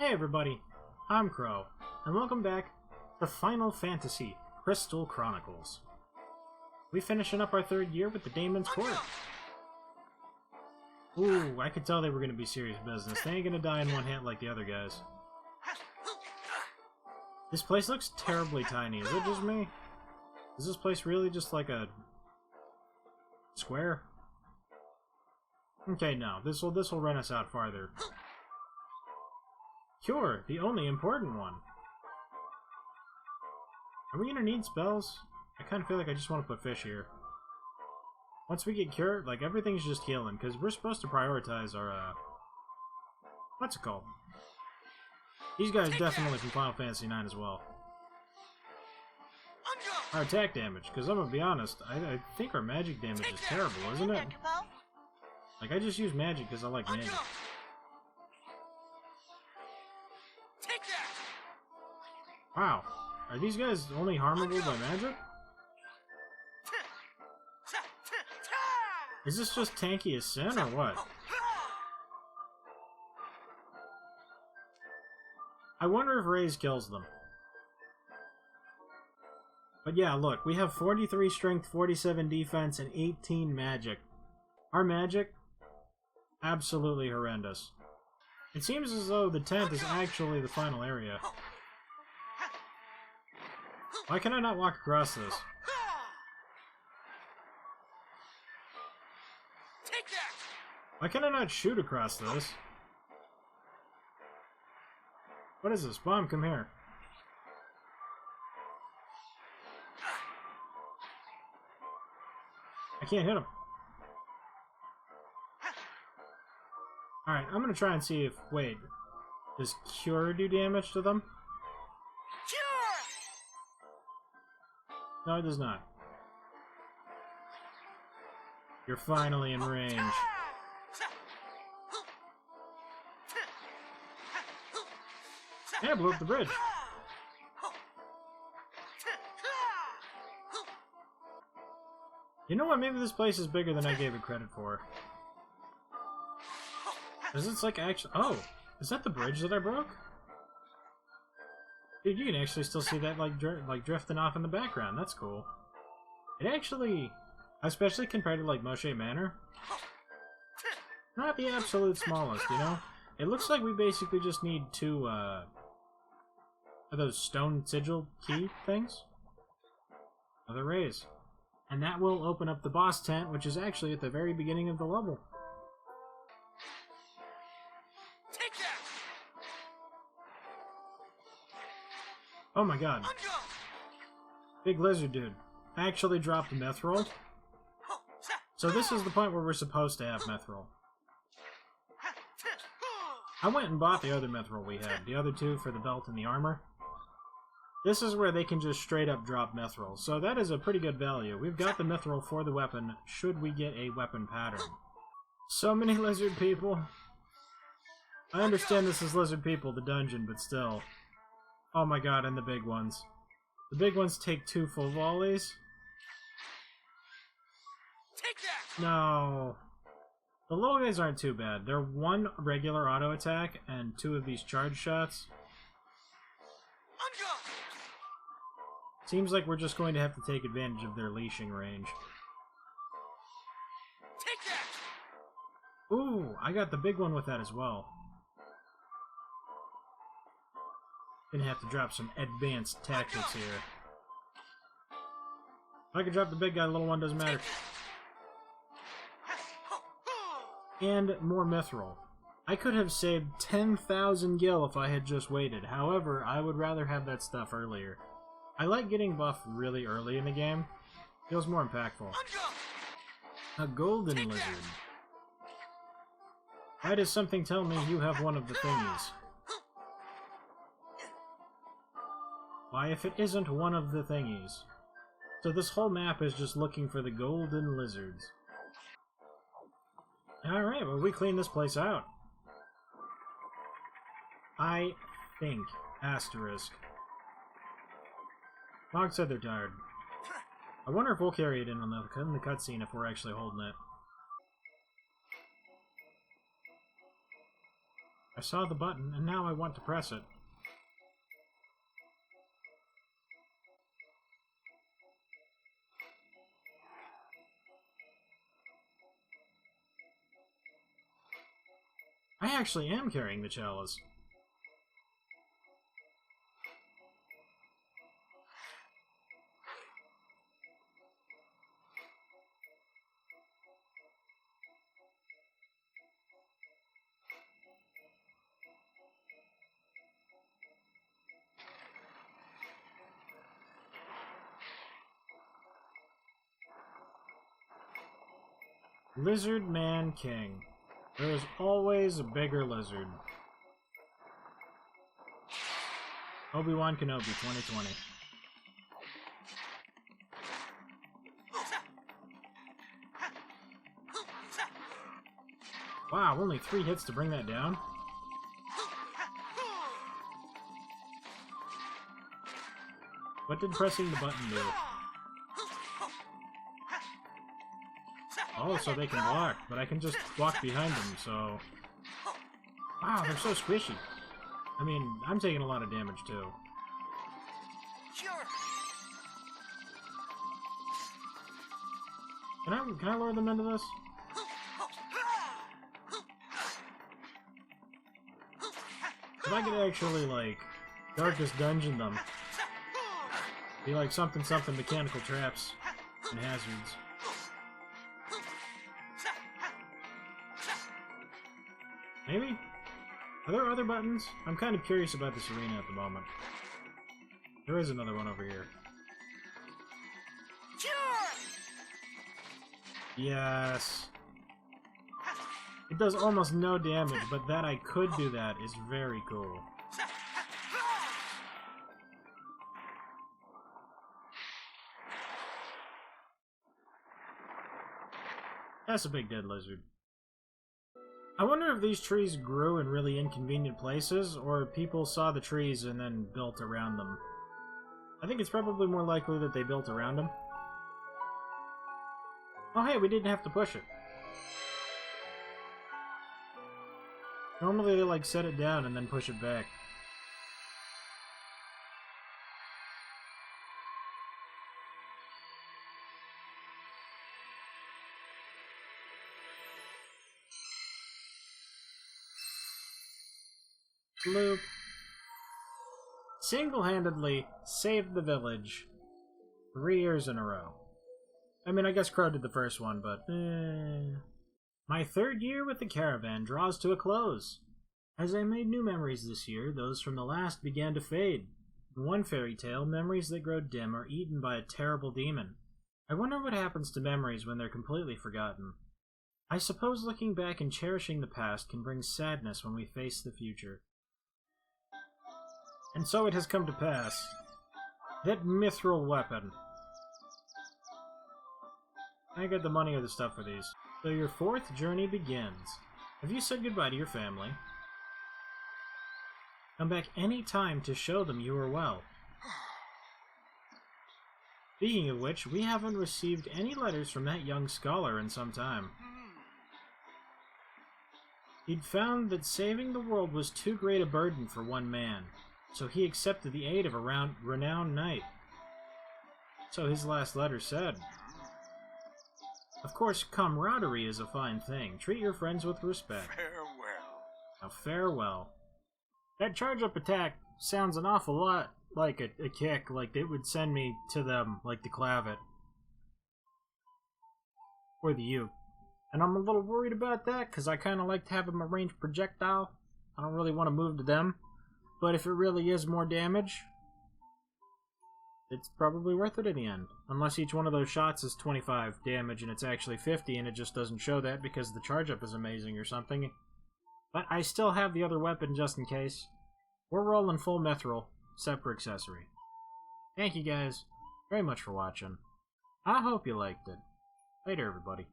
Hey everybody, I'm Crow, and welcome back to Final Fantasy Crystal Chronicles. We finishing up our third year with the Daemon's Court. Ooh, I could tell they were going to be serious business. They ain't going to die in one hit like the other guys. This place looks terribly tiny. Is it just me? Is this place really just like a square? Okay, no. This'll run us out farther. Cure, the only important one. Are we gonna need spells? I kind of feel like I just want to put fish here. Once we get cured, like, everything's just healing, because we're supposed to prioritize our, what's it called? These guys definitely from Final Fantasy IX as well. Our attack damage, because I'm gonna be honest, I think our magic damage is terrible, isn't it? Like, I just use magic because I like magic. Wow, are these guys only harmable by magic? Is this just tanky as sin, or what? I wonder if Raise kills them. But yeah, look, we have 43 strength, 47 defense, and 18 magic. Our magic? Absolutely horrendous. It seems as though the tent is actually the final area. Why can I not walk across this? Why can I not shoot across this? What is this? Bomb, come here. I can't hit him. Alright, I'm gonna try and see if... Wait. Does Cure do damage to them? No, it does not. You're finally in range. Yeah, blew up the bridge. You know what? Maybe this place is bigger than I gave it credit for. Because it's like actually... Oh! Is that the bridge that I broke? Dude, you can actually still see that like drifting off in the background. That's cool. It actually, especially compared to like Moshe Manor, not the absolute smallest, you know? It looks like we basically just need two, are those stone sigil key things? Another raise. And that will open up the boss tent, which is actually at the very beginning of the level. Oh my god. Big lizard dude. Actually dropped Mithril. So this is the point where we're supposed to have Mithril. I went and bought the other Mithril we had. The other two for the belt and the armor. This is where they can just straight up drop Mithril. So that is a pretty good value. We've got the Mithril for the weapon, should we get a weapon pattern. So many lizard people. I understand this is lizard people, the dungeon, but still. Oh my god, and the big ones. The big ones take 2 full volleys. No. The little guys aren't too bad. They're 1 regular auto attack and 2 of these charge shots. Seems like we're just going to have to take advantage of their leashing range. Ooh, I got the big one with that as well. Gonna have to drop some advanced tactics here. If I can drop the big guy, the little one doesn't matter. And more Mithril. I could have saved 10,000 gil if I had just waited. However, I would rather have that stuff earlier. I like getting buffed really early in the game. Feels more impactful. A golden lizard. Why does something tell me you have one of the thingies? Why, if it isn't one of the thingies? So this whole map is just looking for the golden lizards. Alright, well, we clean this place out. I think. Asterisk. Mog said they're tired. I wonder if we'll carry it in the cutscene if we're actually holding it. I saw the button, and now I want to press it. I actually am carrying the chalice. Lizard Man King. There is always a bigger lizard. Obi-Wan Kenobi 2020. Wow, only 3 hits to bring that down? What did pressing the button do? Oh, so they can block, but I can just walk behind them, so... Wow, they're so squishy. I mean, I'm taking a lot of damage, too. Can I lure them into this? If I could actually, like, Darkest Dungeon them. Be like something mechanical traps and hazards. Maybe? Are there other buttons? I'm kind of curious about this arena at the moment. There is another one over here. Yes. It does almost no damage, but that I could do that is very cool. That's a big dead lizard. I wonder if these trees grew in really inconvenient places, or people saw the trees and then built around them. I think it's probably more likely that they built around them. Oh hey, we didn't have to push it. Normally they like set it down and then push it back. Luke single-handedly saved the village 3 years in a row. I mean, I guess Crow did the first one, but My 3rd year with the caravan draws to a close. As I made new memories this year, those from the last began to fade. In one fairy tale, memories that grow dim are eaten by a terrible demon. I wonder what happens to memories when they're completely forgotten. I suppose looking back and cherishing the past can bring sadness when we face the future. And so it has come to pass. That mithril weapon. I got the money or the stuff for these. So your 4th journey begins. Have you said goodbye to your family? Come back any time to show them you are well. Speaking of which, we haven't received any letters from that young scholar in some time. He'd found that saving the world was too great a burden for one man, so he accepted the aid of a renowned knight. So his last letter said. Of course, camaraderie is a fine thing. Treat your friends with respect. Farewell. Now, farewell. That charge-up attack sounds an awful lot like a kick, like it would send me to them, like the clavet. Or the U. And I'm a little worried about that, because I kind of like to have them a ranged projectile. I don't really want to move to them. But if it really is more damage, it's probably worth it in the end. Unless each one of those shots is 25 damage and it's actually 50 and it just doesn't show that because the charge-up is amazing or something. But I still have the other weapon just in case. We're rolling full mithril, except for accessory. Thank you guys very much for watching. I hope you liked it. Later, everybody.